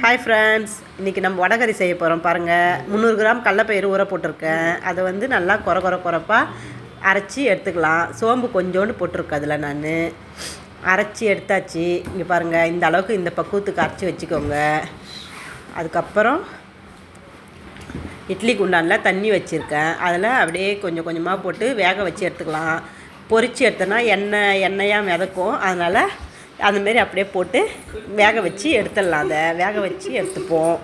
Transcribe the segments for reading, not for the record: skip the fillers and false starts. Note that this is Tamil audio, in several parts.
ஹாய் ஃப்ரெண்ட்ஸ், இன்றைக்கி நம்ம வடகறி செய்ய போகிறோம். பாருங்கள், 300 கிராம் கடலப்பயிறு ஊற போட்டிருக்கேன். அதை வந்து நல்லா குறப்பாக அரைச்சி எடுத்துக்கலாம். சோம்பு கொஞ்சோண்டு போட்டிருக்கேன் அதில். நான் அரைச்சி எடுத்தாச்சு. இங்கே பாருங்கள், இந்த அளவுக்கு இந்த பக்குவத்துக்கு அரைச்சி வச்சுக்கோங்க. அதுக்கப்புறம் இட்லி குண்டானில் தண்ணி வச்சுருக்கேன். அதில் அப்படியே கொஞ்சம் கொஞ்சமாக போட்டு வேக வச்சு எடுத்துக்கலாம். பொரித்து எடுத்தோன்னா எண்ணெயாக மிதக்கும். அதனால் அந்தமாரி அப்படியே போட்டு வேக வச்சு எடுத்துடலாம். அதை வேக வச்சு எடுத்துப்போம்.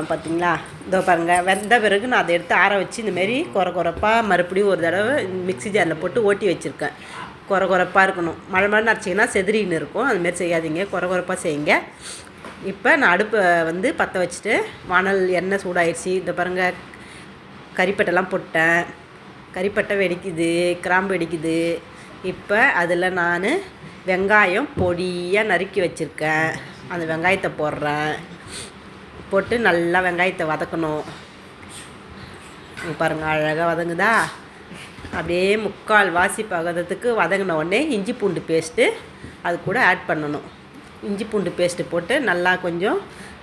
பார்த்திங்களா, இதோ பாருங்கள், வெந்த பிறகு நான் அதை எடுத்து ஆற வச்சு இந்தமாரி குறப்பாக மறுபடியும் ஒரு தடவை மிக்ஸி ஜாரில் போட்டு ஓட்டி வச்சுருக்கேன். குறப்பாக இருக்கணும். மழை அரைச்சிங்கன்னா செதிரின்னு இருக்கும். அதுமாரி செய்யாதீங்க, குறப்பாக செய்யுங்க. இப்போ நான் அடுப்பை வந்து பற்ற வச்சுட்டு வானல் எண்ணெய் சூடாயிடுச்சு. இதை பாருங்கள், கறிப்பட்டெல்லாம் போட்டேன். கறிப்பட்டை வெடிக்குது, கிராம்பு வெடிக்குது. இப்போ அதில் நான் வெங்காயம் பொடியாக நறுக்கி வச்சுருக்கேன். அந்த வெங்காயத்தை போடுறேன். போட்டு நல்லா வெங்காயத்தை வதக்கணும். பாருங்கள், அழகாக வதங்குதா. அப்படியே முக்கால் வாசி பதத்துக்கு வதங்கின உடனே இஞ்சி பூண்டு பேஸ்ட்டு அது கூட ஆட் பண்ணணும். இஞ்சி பூண்டு பேஸ்ட்டு போட்டு நல்லா கொஞ்சம்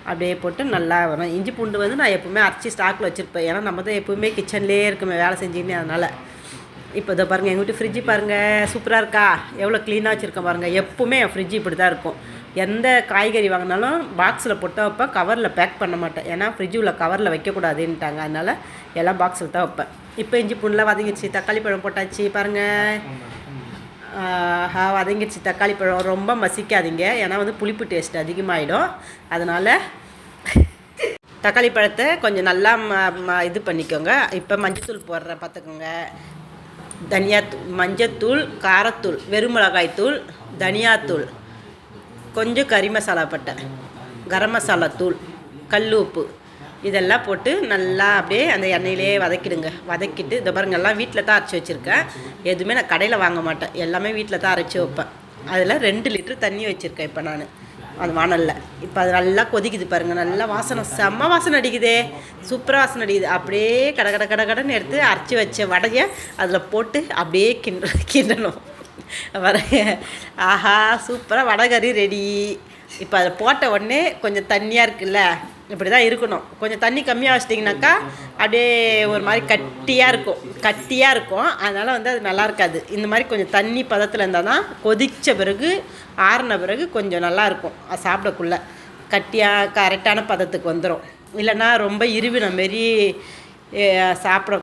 அப்படியே போட்டு நல்லா வரும். இஞ்சி பூண்டு வந்து நான் எப்போவுமே அரைச்சி ஸ்டாக்கில் வச்சுருப்பேன். ஏன்னா நம்ம தான் எப்போவுமே கிச்சன்லேயே இருக்குமே வேலை செஞ்சுக்கினே. அதனால் இப்போ இதை பாருங்கள், எங்கள் வீட்டு ஃப்ரிட்ஜு பாருங்கள், சூப்பராக இருக்கா. எவ்வளோ க்ளீனாக வச்சுருக்கேன் பாருங்கள். எப்போவுமே என் ஃப்ரிட்ஜு இப்படி தான் இருக்கும். எந்த காய்கறி வாங்கினாலும் பாக்ஸில் போட்டு வைப்பேன், கவரில் பேக் பண்ண மாட்டேன். ஏன்னா ஃப்ரிட்ஜு உள்ள கவரில் வைக்கக்கூடாதுன்ட்டாங்க. அதனால் எல்லாம் பாக்ஸில் தான் வைப்பேன். இப்போ இஞ்சி பூண்டுலாம் வதங்கிடுச்சு. தக்காளி பழம் போட்டாச்சு. பாருங்கள், வதங்கிடுச்சு. தக்காளி பழம் ரொம்ப மசிக்காதீங்க, ஏன்னா வந்து புளிப்பு டேஸ்ட் அதிகமாகிடும். அதனால் தக்காளி பழத்தை கொஞ்சம் நல்லா இது பண்ணிக்கோங்க. இப்போ மஞ்சத்தூள் போடுறேன், பார்த்துக்கோங்க. தனியாத்தூள், மஞ்சத்தூள், காரத்தூள், வெறும் மிளகாய்த்தூள், தனியாத்தூள், கொஞ்சம் கறி மசாலா பட்டை, கரம் மசாலா தூள், கல் உப்பு, இதெல்லாம் போட்டு நல்லா அப்படியே அந்த எண்ணெயிலே வதக்கிடுங்க. வதக்கிட்டு இதை பாருங்கள், எல்லாம் வீட்டில் தான் அரைச்சி வச்சுருக்கேன். எதுவுமே நான் கடையில் வாங்க மாட்டேன், எல்லாமே வீட்டில் தான் அரைச்சி வைப்பேன். அதில் 2 லிட்டர் தண்ணி வச்சுருக்கேன் இப்போ நான் அந்த வானலில். இப்போ அது நல்லா கொதிக்குது பாருங்கள். நல்லா வாசனை, செம்ம வாசனை அடிக்குதே, சூப்பராக வாசனை அடிக்குது. அப்படியே கடன்னு எடுத்து அரைச்சி வச்ச வடையை அதில் போட்டு அப்படியே கிண்டணும். ஆஹா, சூப்பராக வடைகறி ரெடி. இப்போ அதை போட்ட உடனே கொஞ்சம் தண்ணியாக இருக்குல்ல, இப்படி தான் இருக்கணும். கொஞ்சம் தண்ணி கம்மியாக வச்சிட்டிங்கனாக்கா அப்படியே ஒரு மாதிரி கட்டியாக இருக்கும். அதனால் வந்து அது நல்லா இருக்காது. இந்த மாதிரி கொஞ்சம் தண்ணி பதத்தில் இருந்தால் தான் கொதித்த பிறகு ஆறின பிறகு கொஞ்சம் நல்லாயிருக்கும். அது சாப்பிடக்குள்ளே கட்டியாக கரெக்டான பதத்துக்கு வந்துடும். இல்லைன்னா ரொம்ப இருவின மாரி சாப்பிட